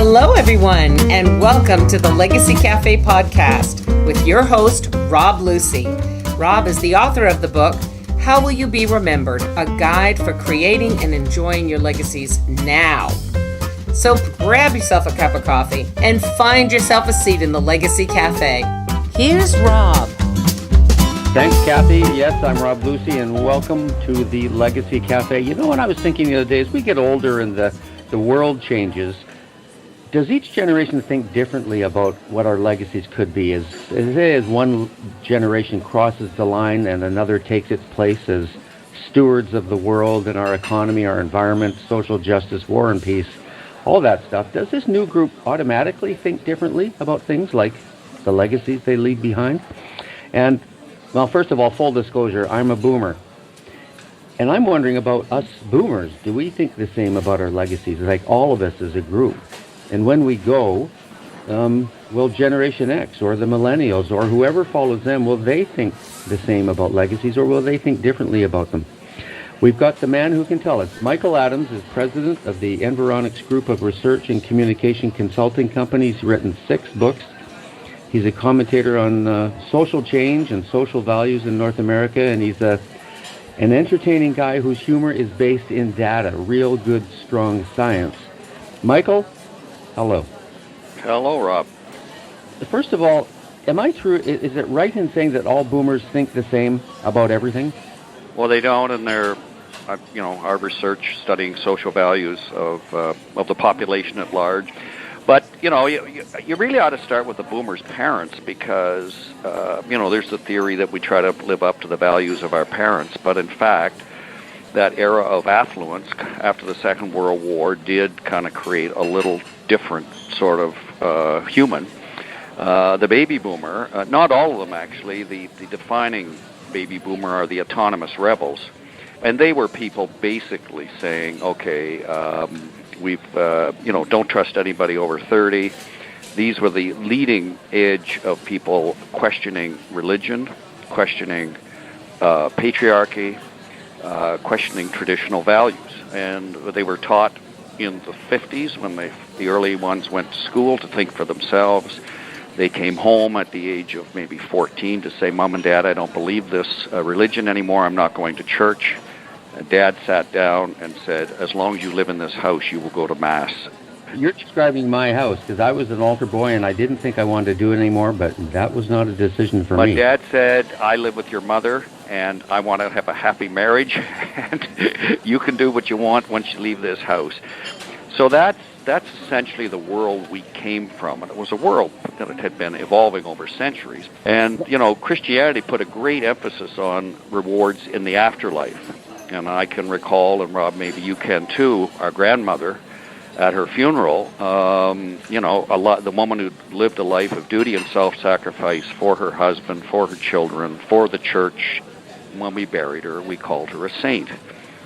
Hello, everyone, and welcome to the Legacy Cafe podcast with your host, Robb Lucy. Robb is the author of the book, How Will You Be Remembered? A Guide for Creating and Enjoying Your Legacies Now. So grab yourself a cup of coffee and find yourself a seat in the Legacy Cafe. Here's Robb. Thanks, Kathy. Yes, I'm Robb Lucy, and welcome to the Legacy Cafe. You know what I was thinking the other day? As we get older and the world changes, does each generation think differently about what our legacies could be? As one generation crosses the line and another takes its place as stewards of the world and our economy, our environment, social justice, war and peace, all that stuff, does this new group automatically think differently about things like the legacies they leave behind? And, well, first of all, full disclosure, I'm a boomer. And I'm wondering about us boomers. Do we think the same about our legacies, like all of us as a group? And when we go, will Generation X or the millennials or whoever follows them, will they think the same about legacies or will they think differently about them? We've got the man who can tell us. Michael Adams is president of the Environics group of research and communication consulting companies. He's written 6 books. He's a commentator on social change and social values in North America, and he's an entertaining guy whose humor is based in data, real good, strong science. Michael, hello. Hello, Rob. First of all, am I true? Is it right in saying that all boomers think the same about everything? Well, they don't, and they're, our research studying social values of the population at large. But, you really ought to start with the boomers' parents because, there's the theory that we try to live up to the values of our parents. But in fact, that era of affluence after the Second World War did kind of create a little different sort of human. The baby boomer, not all of them actually, the defining baby boomer are the autonomous rebels. And they were people basically saying, okay, don't trust anybody over 30. These were the leading edge of people questioning religion, questioning patriarchy, questioning traditional values. And they were taught in the 50s when the early ones went to school to think for themselves. They came home at the age of maybe 14 to say, Mom and Dad, I don't believe this religion anymore. I'm not going to church. And Dad sat down and said, as long as you live in this house, you will go to Mass. You're describing my house because I was an altar boy and I didn't think I wanted to do it anymore, but that was not a decision for me. My dad said, I live with your mother and I want to have a happy marriage and you can do what you want once you leave this house. So that's essentially the world we came from, and it was a world that had been evolving over centuries. And, Christianity put a great emphasis on rewards in the afterlife. And I can recall, and Rob, maybe you can too, our grandmother at her funeral, the woman who lived a life of duty and self-sacrifice for her husband, for her children, for the church. When we buried her, we called her a saint.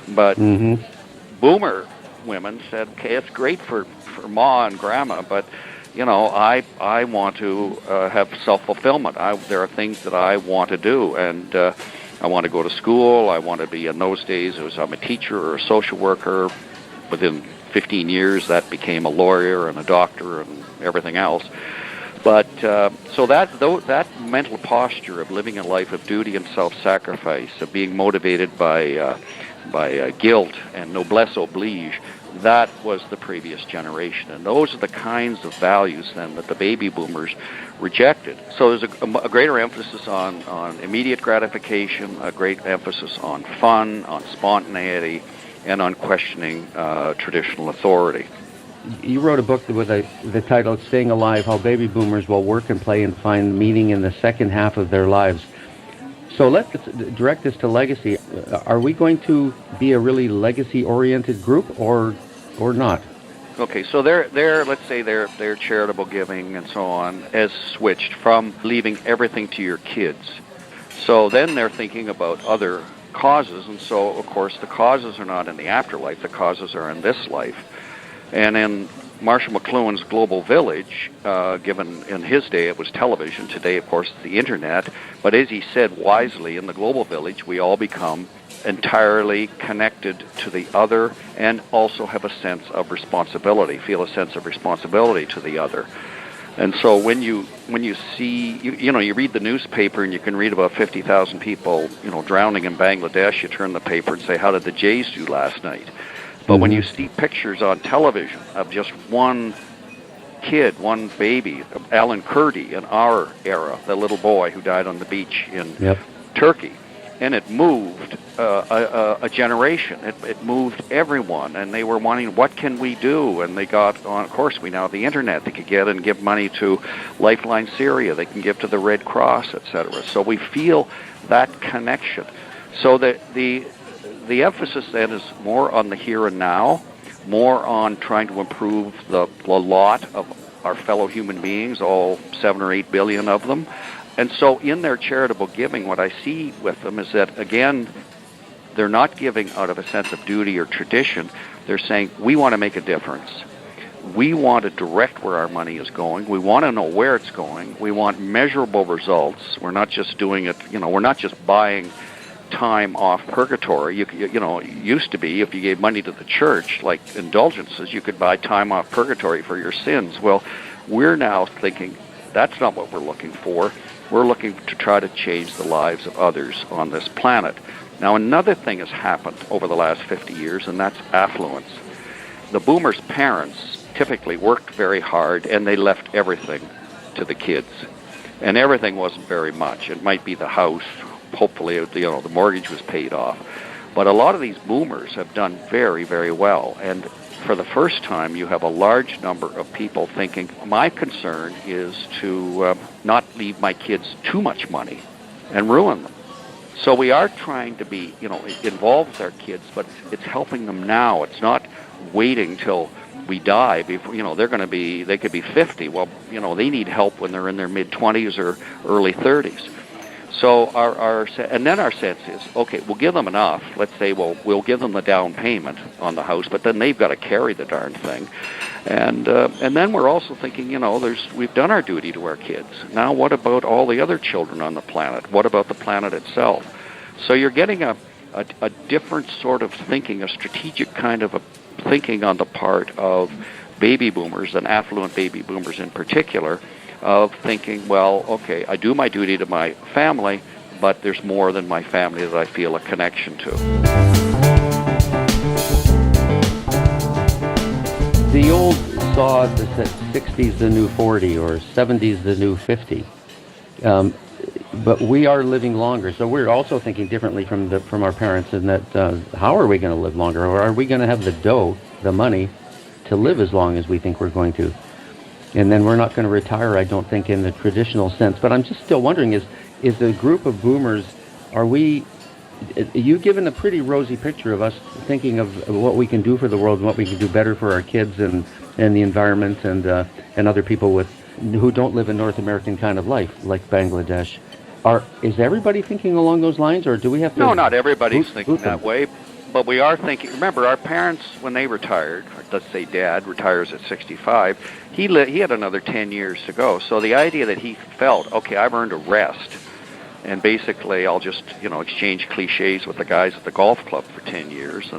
But boomer women said, okay, it's great for Ma and Grandma, but, I want to have self-fulfillment. There are things that I want to do, and I want to go to school. I want to be, in those days, I'm a teacher or a social worker. Within 15 years, that became a lawyer and a doctor and everything else. But so that mental posture of living a life of duty and self-sacrifice, of being motivated by guilt and noblesse oblige, that was the previous generation. And those are the kinds of values then that the baby boomers rejected. So there's a greater emphasis on immediate gratification, a great emphasis on fun, on spontaneity, and on questioning traditional authority. You wrote a book with the title, Staying Alive, How Baby Boomers Will Work and Play and Find Meaning in the Second Half of Their Lives. So let's direct this to legacy. Are we going to be a really legacy-oriented group or not? Okay, so let's say their charitable giving and so on has switched from leaving everything to your kids. So then they're thinking about other causes, and so, of course, the causes are not in the afterlife. The causes are in this life. And in Marshall McLuhan's Global Village, given in his day it was television, today, of course, it's the Internet, but as he said wisely, in the Global Village, we all become entirely connected to the other, and also have a sense of responsibility, feel a sense of responsibility to the other. And so when you see, you read the newspaper and you can read about 50,000 people, drowning in Bangladesh, you turn the paper and say, how did the Jays do last night? But when you see pictures on television of just one kid, one baby, Alan Kurdi in our era, the little boy who died on the beach in Turkey, and it moved a generation. It moved everyone, and they were wanting, what can we do? And they got on, of course, we now have the internet. They could get and give money to Lifeline Syria. They can give to the Red Cross, etc. So we feel that connection. So that the emphasis then is more on the here and now, more on trying to improve the lot of our fellow human beings, all 7 or 8 billion of them. And so in their charitable giving, what I see with them is that, again, they're not giving out of a sense of duty or tradition. They're saying, we want to make a difference. We want to direct where our money is going. We want to know where it's going. We want measurable results. We're not just doing it, we're not just buying time off purgatory. It used to be if you gave money to the church, like indulgences, you could buy time off purgatory for your sins. Well, we're now thinking that's not what we're looking for. We're looking to try to change the lives of others on this planet. Now, another thing has happened over the last 50 years, and that's affluence. The boomers' parents typically worked very hard, and they left everything to the kids. And everything wasn't very much. It might be the house. Hopefully, the mortgage was paid off. But a lot of these boomers have done very, very well. And for the first time, you have a large number of people thinking, my concern is to not leave my kids too much money and ruin them. So we are trying to be, involved with our kids, but it's helping them now. It's not waiting till we die before, they could be 50. Well, they need help when they're in their mid-20s or early 30s. So our sense is, okay, we'll give them enough. Let's say, we'll give them the down payment on the house, but then they've got to carry the darn thing. And then we're also thinking, we've done our duty to our kids. Now what about all the other children on the planet? What about the planet itself? So you're getting a different sort of thinking, a strategic kind of a thinking on the part of baby boomers, and affluent baby boomers in particular, of thinking, well, okay, I do my duty to my family, but there's more than my family that I feel a connection to. The old saw that said 60's the new 40 or 70's the new 50. But we are living longer, so we're also thinking differently from our parents in that how are we going to live longer? Or are we going to have the dough, the money, to live as long as we think we're going to? And then we're not going to retire, I don't think, in the traditional sense. But I'm just still wondering, is the group of boomers, you've given a pretty rosy picture of us thinking of what we can do for the world and what we can do better for our kids and the environment and other people who don't live a North American kind of life, like Bangladesh. Is everybody thinking along those lines, or do we have to... No, not everybody's thinking that way. But we are thinking, remember, our parents, when they retired, let's say Dad retires at 65, he had another 10 years to go. So the idea that he felt, okay, I've earned a rest, and basically I'll just, exchange cliches with the guys at the golf club for 10 years.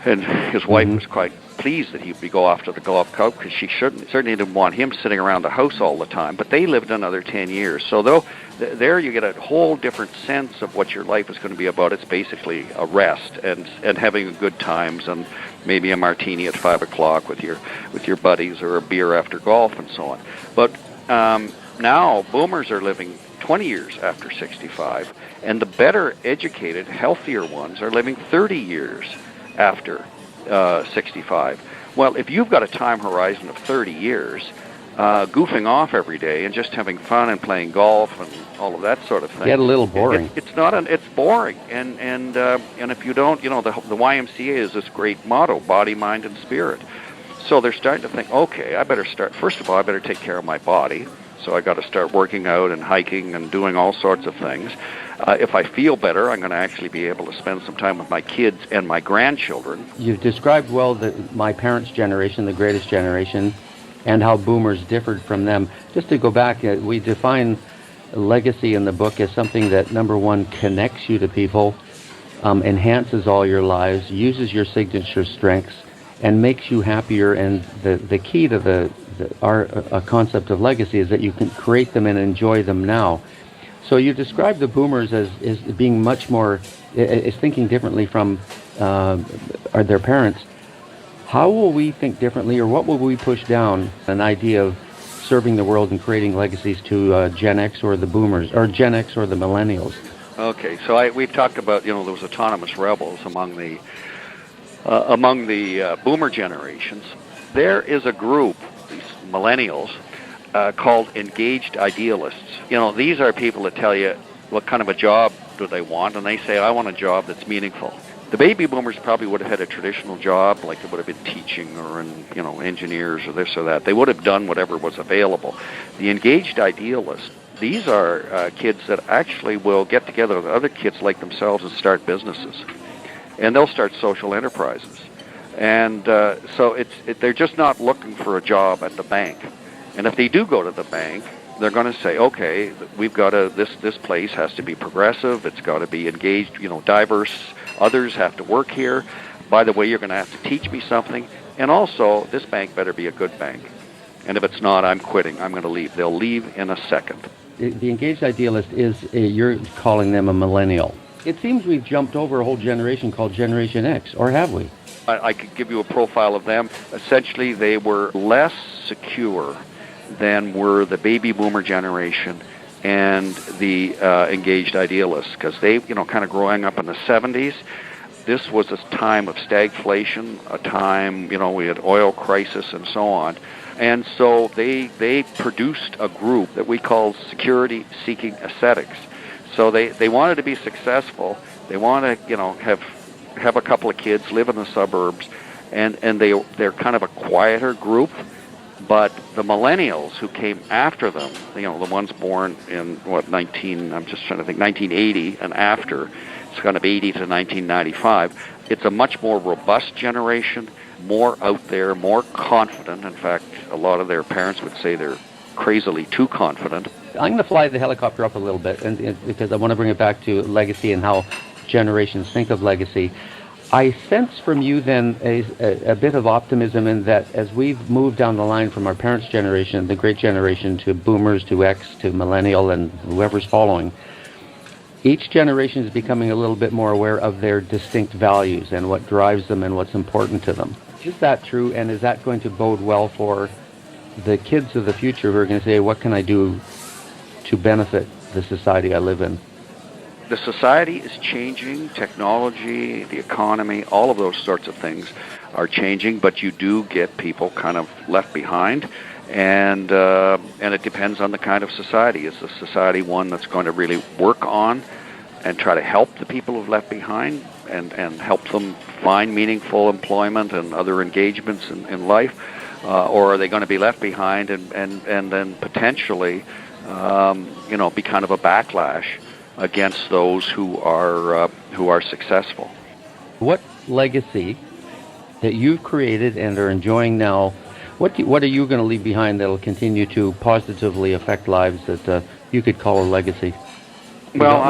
And his wife was quite pleased that he'd go off to the golf club, because she certainly didn't want him sitting around the house all the time. But they lived another 10 years. So there you get a whole different sense of what your life is going to be about. It's basically a rest and having good times, and maybe a martini at 5 o'clock with your buddies, or a beer after golf and so on. But now boomers are living 20 years after 65, and the better educated, healthier ones are living 30 years after 65. Well, if you've got a time horizon of 30 years, goofing off every day and just having fun and playing golf and all of that sort of thing, get a little boring. It's boring, and if you don't, the YMCA is this great motto: body, mind, and spirit. So they're starting to think, okay, I better start. First of all, I better take care of my body. So I got to start working out and hiking and doing all sorts of things. If I feel better, I'm going to actually be able to spend some time with my kids and my grandchildren. You've described well my parents' generation, the greatest generation, and how boomers differed from them. Just to go back, we define legacy in the book as something that, number one, connects you to people, enhances all your lives, uses your signature strengths, and makes you happier. And the key to our concept of legacy is that you can create them and enjoy them now. So you describe the boomers as being much more, is thinking differently from their parents. How will we think differently, or what will we push down an idea of serving the world and creating legacies to Gen X or the boomers, or Gen X or the millennials? Okay, so we've talked about, those autonomous rebels among the boomer generations. There is a group, these millennials, called engaged idealists. These are people that tell you what kind of a job do they want, and they say, I want a job that's meaningful. The baby boomers probably would have had a traditional job, like they would have been teaching or engineers or this or that. They would have done whatever was available. The engaged idealists, these are kids that actually will get together with other kids like themselves and start businesses. And they'll start social enterprises. And so they're just not looking for a job at the bank. And if they do go to the bank, they're going to say, okay, we've got this place has to be progressive, it's got to be engaged, diverse, others have to work here. By the way, you're going to have to teach me something. And also, this bank better be a good bank. And if it's not, I'm quitting, I'm going to leave. They'll leave in a second. The engaged idealist is, you're calling them a millennial. It seems we've jumped over a whole generation called Generation X, or have we? I could give you a profile of them. Essentially, they were less secure than were the baby boomer generation and the engaged idealists, because they, kind of growing up in the 70s, this was a time of stagflation, a time, we had oil crisis and so on. And so they produced a group that we call security-seeking ascetics. So they wanted to be successful. They want to, have a couple of kids, live in the suburbs, and they're kind of a quieter group. But the millennials who came after them, the ones born in, 1980 and after, it's kind of 80 to 1995, it's a much more robust generation, more out there, more confident. In fact, a lot of their parents would say they're crazily too confident. I'm going to fly the helicopter up a little bit, and because I want to bring it back to legacy and how generations think of legacy. I sense from you then a bit of optimism in that as we've moved down the line from our parents' generation, the great generation, to boomers, to X, to millennial, and whoever's following, each generation is becoming a little bit more aware of their distinct values and what drives them and what's important to them. Is that true, and is that going to bode well for the kids of the future who are going to say, what can I do to benefit the society I live in? The society is changing, technology, the economy, all of those sorts of things are changing, but you do get people kind of left behind, and it depends on the kind of society. Is the society one that's going to really work on and try to help the people who've left behind and help them find meaningful employment and other engagements in life, or are they going to be left behind and then potentially be kind of a backlash against those who are successful? What legacy that you've created and are enjoying now, what are you going to leave behind that will continue to positively affect lives that you could call a legacy? Well,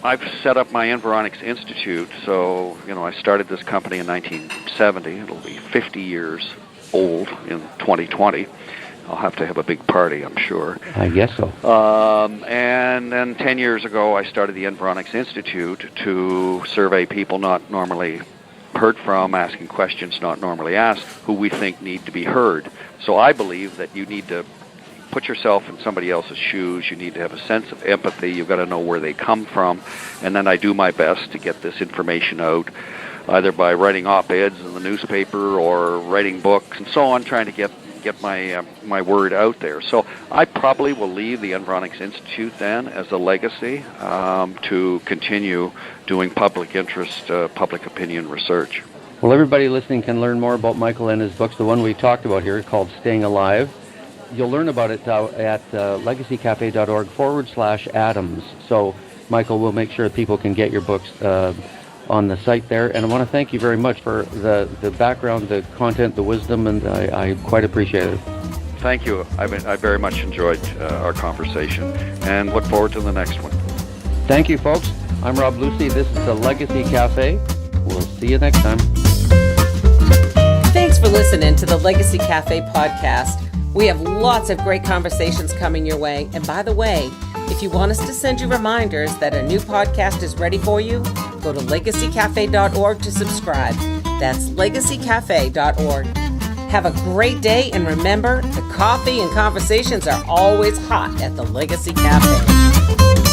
I've set up my Environics Institute. So, I started this company in 1970. It'll be 50 years old in 2020. I'll have to have a big party, I'm sure. I guess so. And then 10 years ago, I started the Environics Institute to survey people not normally heard from, asking questions not normally asked, who we think need to be heard. So I believe that you need to put yourself in somebody else's shoes. You need to have a sense of empathy. You've got to know where they come from. And then I do my best to get this information out, either by writing op-eds in the newspaper or writing books and so on, trying to get my word out there. So I probably will leave the Environics Institute then as a legacy to continue doing public interest, public opinion research. Well, everybody listening can learn more about Michael and his books. The one we talked about here called Staying Alive. You'll learn about it at legacycafe.org/Adams. So, Michael, we'll make sure that people can get your books on the site there. And I want to thank you very much for the background, the content, the wisdom, and I quite appreciate it. Thank you. I very much enjoyed our conversation and look forward to the next one. Thank you, folks. I'm Robb Lucy. This is the Legacy Cafe. We'll see you next time. Thanks for listening to the Legacy Cafe podcast. We have lots of great conversations coming your way. And by the way, if you want us to send you reminders that a new podcast is ready for you, go to legacycafe.org to subscribe. That's legacycafe.org. Have a great day, and remember, the coffee and conversations are always hot at the Legacy Cafe.